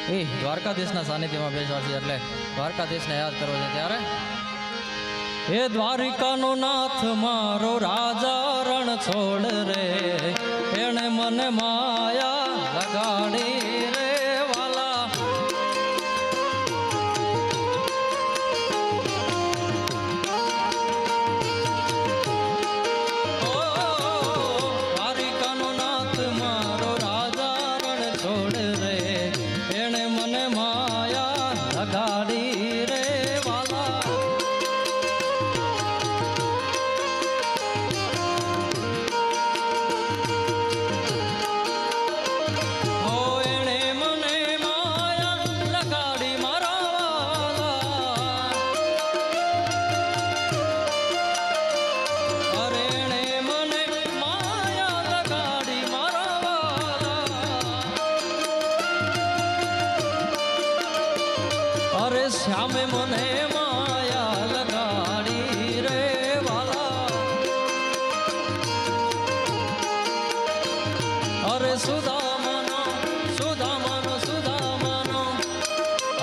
એ દ્વારકાધીશના સાનિધ્યમાં બેસવા છે એટલે દ્વારકાધીશને યાદ કરવો છે ત્યારે હે દ્વારિકાનો નાથ મારો રાજા રણ છોડ રે એણે મને માયા લગાડી રે વાલા દ્વારિકાનો નાથ મારો રાજા રણ છોડ રે એણે મને માયા લગાડી રે વાલા અરે શ્યામે મને માયા લગાડી રે વાલા અરે સુદામાનો સુદામાનો સુદામાનો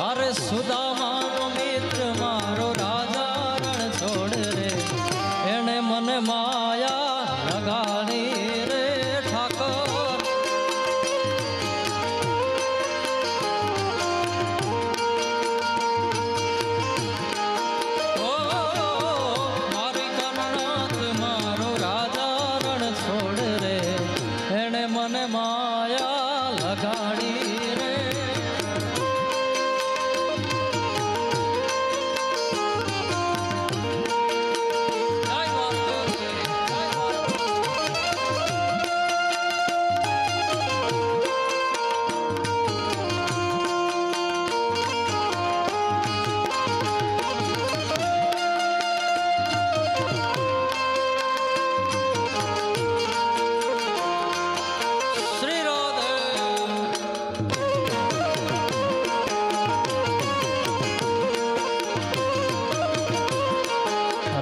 અરે સુદામાનો મિત્ર મારો રાજા રણ છોડ રે એણે મને માયા લગાડી રે ઠાકોર મને માયા લગાડી રે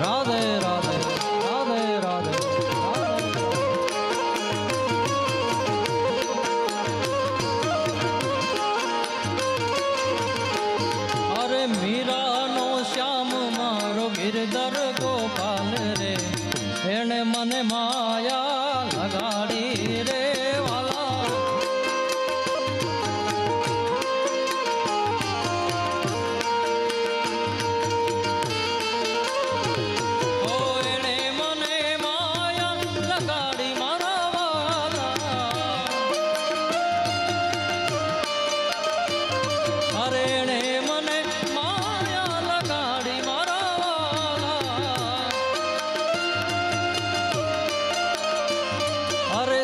રાધે રાધે રાધે રાધે અરે મીરાનો શ્યામ મારો ગિરધર ગોપાલ રે એણે મને માયા લગાડી રે વાલા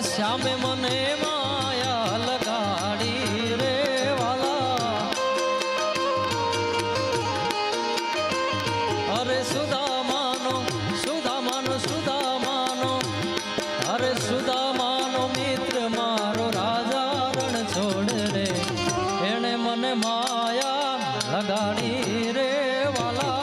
શ્યામે મને માયા લગાડી રે વાલા અરે સુદામાનો સુદામાનો સુદામાનો અરે સુદામાનો મિત્ર મારો રાજા રણ છોડ રે એણે મને માયા લગાડી રે વાલા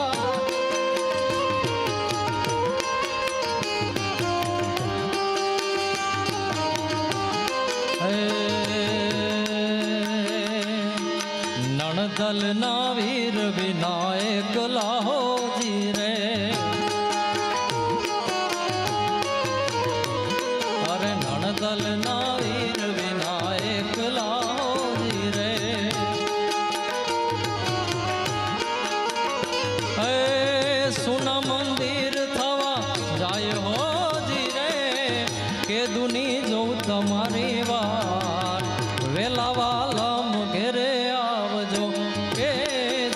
નણદલ ના વીર વિનાયક લાહોજી રે અરે નણદલ ના વીર વિનાયક લાહોજી રે હે સુના મંદિર થવા જાય હોજી રે કે દુની જોઉં તમારી વાત વેલા વાલમ ઘેરે આવજો કે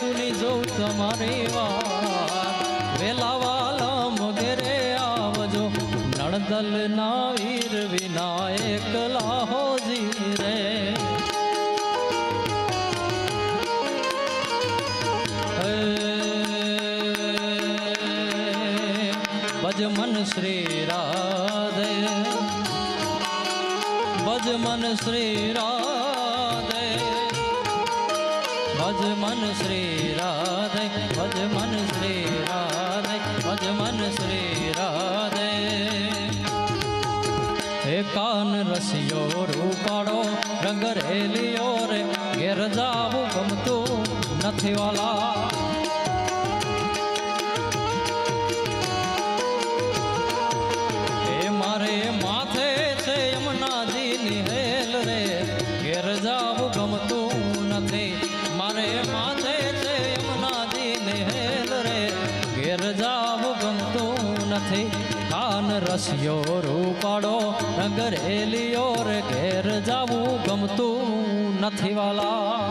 દુની જોઉં તમારી વાત વેલા વાલમ ઘેરે આવજો નણદલ ના વીર વિનાયક લાહોજી રે ભજ મન શ્રી રાધે ભજ મન શ્રી રાધે ભજ મન શ્રી રાધે ભજ મન શ્રી રાધે ભજ મન શ્રી રાધે હે કાન રસિયો રૂપાળો રંગ રેલિયો રે ઘેર જાવ નથી વાલા. એ મારે માથે છે યમુનાજીની હેલ રે, ઘેર જાવું ગમતું નથી. મારે માથે છે યમુનાજીની હેલ રે, ઘેર જાવું ગમતું નથી. કાન રસિયો રૂપાડો રંગરેલિયો રે, ઘેર જાવું ગમતું નથી વાલા.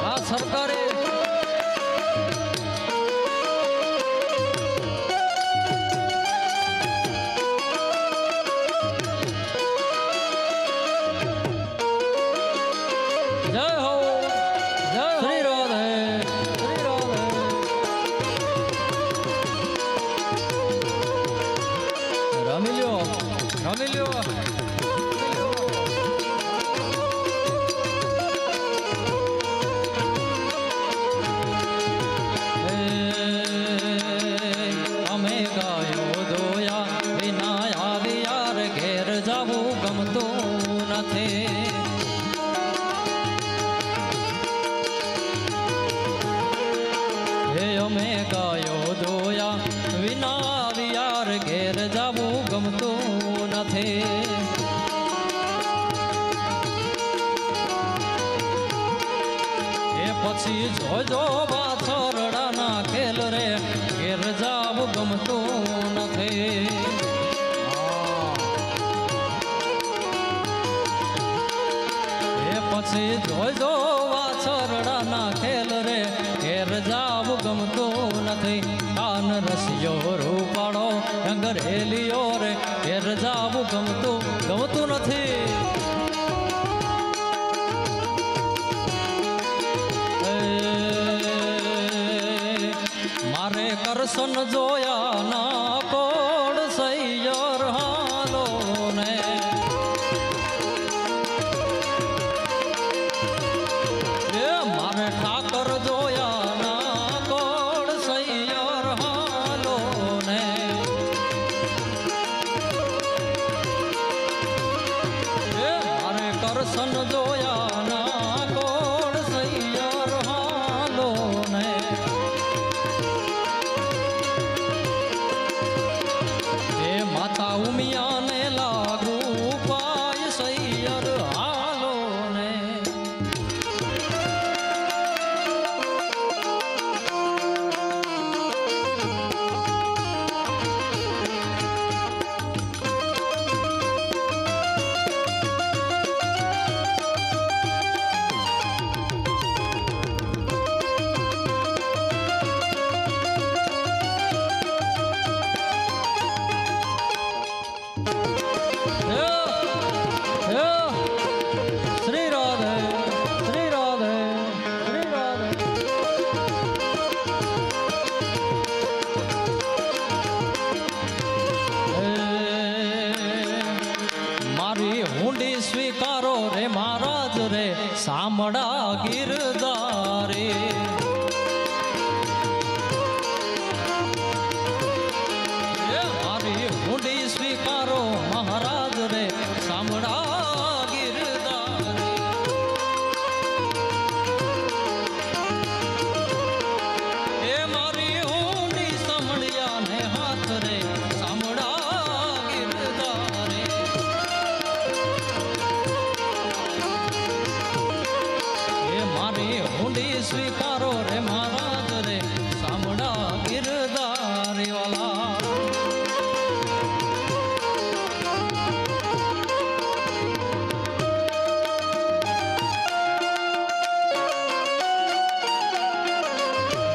આ સરકારે જય હો જય શ્રી રાધે શ્રી રાધે. રમી લ્યો રમી લ્યો. અમે ગાયો દોયા વિના આવી યાર, ઘેર જાવું ગમતું નથી. અમે ગાયો દોયા વિના આવી યાર, ઘેર જાવું ગમતું નથી. એ પછી જોજો વાછરડાના ખેલ રે, ઘેર જાવું ગમતું નથી. એ પછી જોજો વાછરડાના ખેલ રે, ઘેર જાવું ગમતું નથી. કાન રસિયો રૂપાડો રંગરેલિયો રે, ઘેર જાવું ગમતું નથી. મારે કરશન જોયા ના કોડ સૈયર હાલો ને. મારે ઠાકર જોયા ના કોડ સૈયર હાલો ને. મારે કરશન જોયા ના કોડ સૈયર હાલો ને. એ માતા ઉમિયાને લાગુ પાય સૈયર હાલો ને. શ્રી રાધે શ્રી રાધે શ્રી રાધે. મારી હુંડી સ્વીકારો રે મહારાજ રે, સામડા ગિરધારે. મારી હુંડી સ્વીકારો મહારાજ રે, સામડા ગિરધારે. એ મારી હુંડી સાંભળ્યા ને હાથ રે, સામડા ગિરધારે. એ મારી હુંડી સ્વીકારો રે મહારાજ રે, સામડા ગિરધારી વાલા.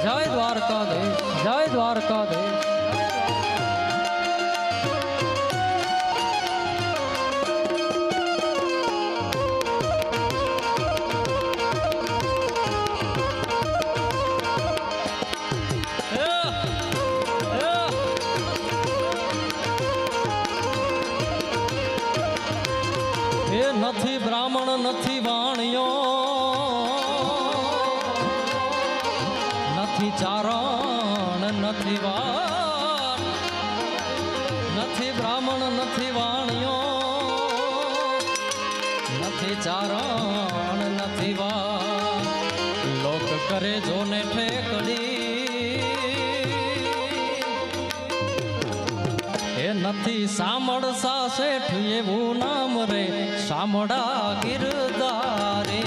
જય દ્વારકાધીશ જય દ્વારકાધીશ. એ નથી બ્રાહ્મણ નથી વાણિયો, નથી ચારણ નથી વાર, નથી બ્રાહ્મણ નથી વાણિયો નથી ચારણ નથી વા લોક કરે જોને ઠેકડી એ નથી સામળસા શેઠ એવું નામ રે સામળા ગિરધારે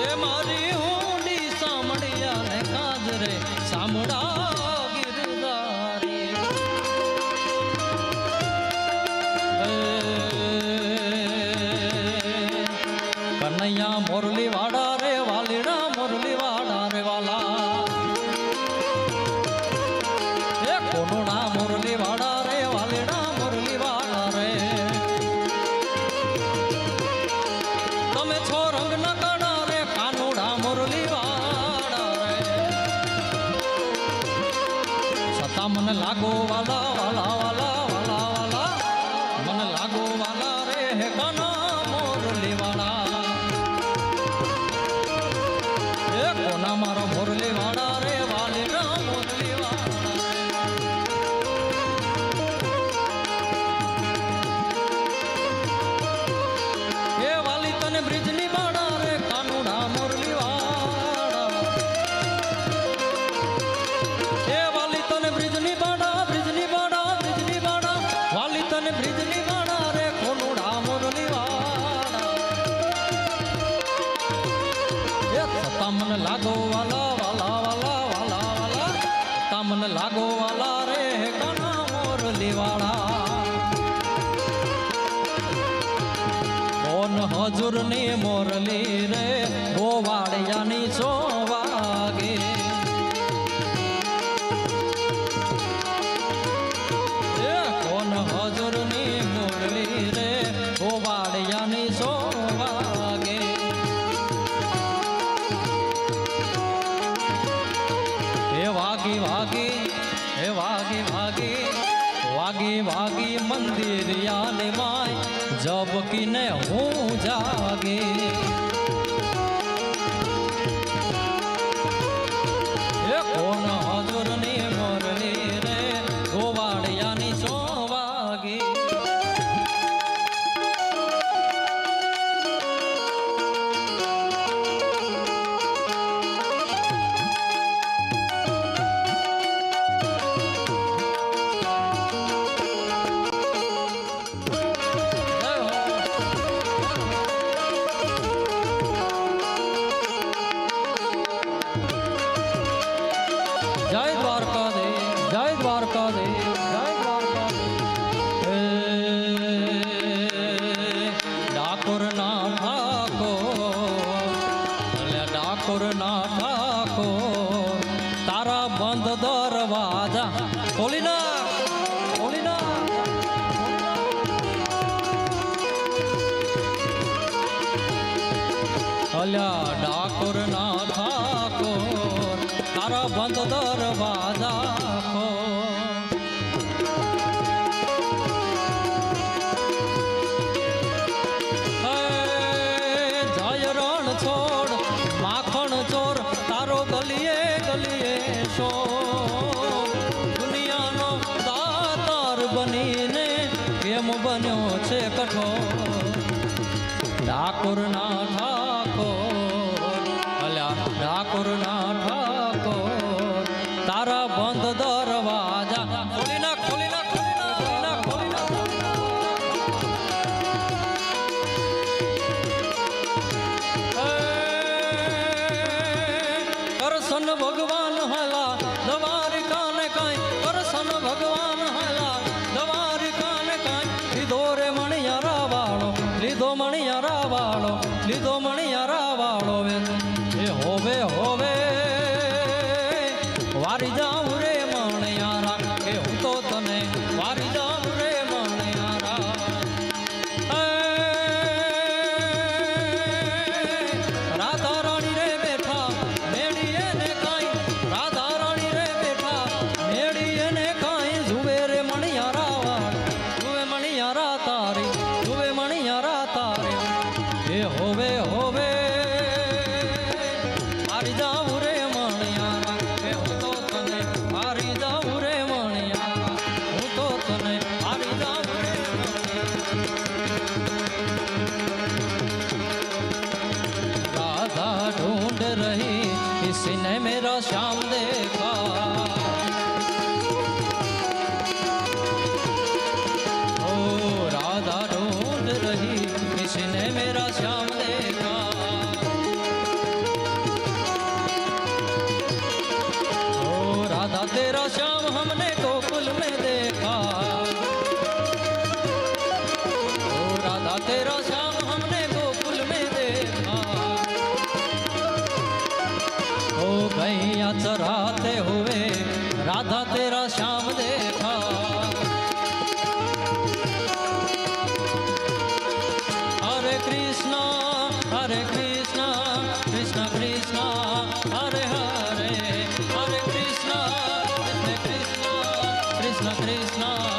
એ મારી ઊંડી સામળિયા ને કાજ રે સામળા ગિરધારે કનૈયા મોરલી વાડા રે વાલીડા મોરલી વાડા રે વાલા એ કોનુડા મોરલી વાડા રે વાલીડા મોરલી વાડા રે તમે છો રંગ ના કાડા રે કાનુડા મોરલી વાડા રે સતા મને લાગો વાલા વાલા વાલા વાલા વાલા મને લાગો વાલા રે હે કાના મોરલી વાડા કોના મારો મોરલી વાડા રે વાલીડા મોરલી વાડા એ વાલી તને બ્રિજની વાડા રે કાનુડા મોરલી વાડા એ વાલી તને બ્રિજની વાડા બ્રિજની વાડા બ્રિજની વાડા વાલી તને બ્રિજની વાડા રે કોનુડા મોરલી વાડા મને લાગો વાલા વાલા વાલા વાલા વાલા તમને લાગો વાલા રે કાના મોરલી વાળા કોન હજુર ની મોરલી રે ગોવાળિયાની 6 વાગે કોન હજુર ની મોરલી રે ગોવાળિયાની 6 વાગે વાગી વાગી હે વાગી વાગી વાગી વાગી મંદિર યાને માય જબકીને હું જાગી એ કોણ હજુરની મોરલી રે ગોવાળિયાની 6 વાગી જય દ્વારકા દે જય દ્વારકા દે જય દ્વારકા દે ડાકોર ના ઠાકોર તારા બંધ દરવાજા ખોલી ના અલ્યા ડાકોર ના ઠાકોર તારા બંધ દરવાજા ખો જય રણ છોડ માખણ ચોર તારો ગલીએ ગલીએ શો દુનિયાનો દાતાર બનીને કેમ બન્યો છે કઠોર ડાકોર ના ઠાકોર અલ્યા ડાકોર ના ઠાકોર તારા બંધ દરવાજા ખોલી ના કરશન ભગવાન હાલા દ્વારિકા ને કાંઈ કરશન ભગવાન હાલા દ્વારિકા ને કાંઈ લીધો રે મણિયારા વાળો લીધો મણિયારા વાળો લીધો મણિયારા વાળો એ હોવે હોવે વારી જાઉં રે મણિયારા કે હું તો તને વારી જાઉં રે મણિયારા રાધા રાણી રે બેઠા મેળીએ ને કાંઈ રાધા રાણી રે બેઠા મેળીએ ને કાંઈ જુએ રે મણિયારા વાળ જુએ મણિયારા તારી જુએ મણિયારા તારી એ હોવે હોવે મારી જાઉં રે મણિયારા કે હું તો देखा। ओ राधा ढूंढ रही किसी ने मेरा श्याम देखा। ओ राधा तेरा श्याम हमने गोकुल में देखा। ओ राधा तेरा श्याम हमने गोकुल में देखा। ओ गैया चराते हुए राधा तेरा श्याम देखा। हरे कृष्णा कृष्णा कृष्णा हरे हरे, हरे कृष्णा कृष्णा कृष्णा कृष्णा कृष्णा